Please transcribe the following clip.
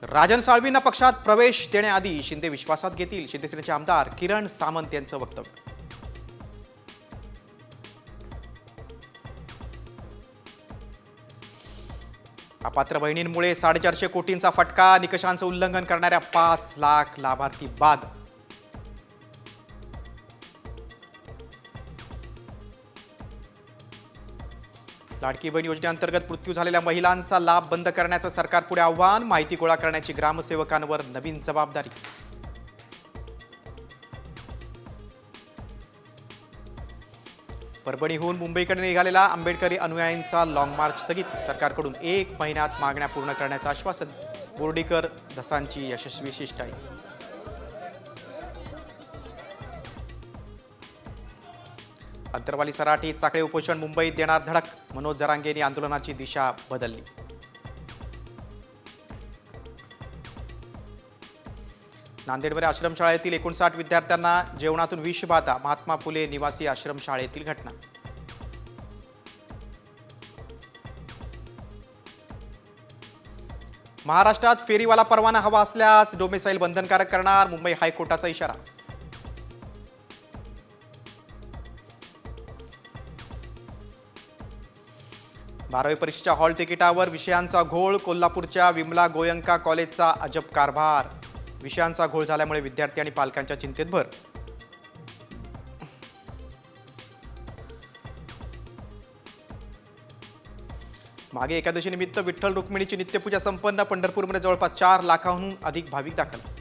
राजन साळवींना पक्षात प्रवेश देण्याआधी शिंदे विश्वासात घेतील, शिंदेसेनेचे आमदार किरण सामंत यांचं वक्तव्य. अपात्र बहिणींमुळे 450 कोटींचा फटका, निकषांचं उल्लंघन करणाऱ्या 5 लाख लाभार्थी बाद. लाडकी बहीण योजनेअंतर्गत मृत्यू झालेल्या महिलांचा लाभ बंद करण्याचं सरकारपुढे आव्हान, माहिती गोळा करण्याची ग्रामसेवकांवर नवीन जबाबदारी. परभणीहून मुंबईकडे निघालेला आंबेडकरी अनुयायींचा लाँग मार्च स्थगित, सरकारकडून 1 महिन्यात मागण्या पूर्ण करण्याचं आश्वासन. बोर्डीकर धसांची यशस्वी शिष्टाई. अंतरवाली सराठी चाकळे उपोषण मुंबईत देणार धडक, मनोज जरांगेंनी आंदोलनाची दिशा बदलली. नांदेडमध्ये आश्रमशाळेतील 59 विद्यार्थ्यांना जेवणातून विषबाधा, महात्मा फुले निवासी आश्रमशाळेतील घटना. महाराष्ट्रात फेरीवाला परवाना हवा असल्यास डोमेसाईल बंधनकारक करणार, मुंबई हायकोर्टाचा इशारा. बारावी परीक्षेच्या हॉल तिकिटावर विषयांचा घोळ, कोल्हापूरच्या विमला गोयंका कॉलेजचा अजब कारभार. विषयांचा घोळ झाल्यामुळे विद्यार्थी आणि पालकांच्या चिंतेत भर. मागे एकादशी निमित्त विठ्ठल रुक्मिणीची नित्यपूजा संपन्न, पंढरपूरमध्ये जवळपास 4 लाखांहून अधिक भाविक दाखल.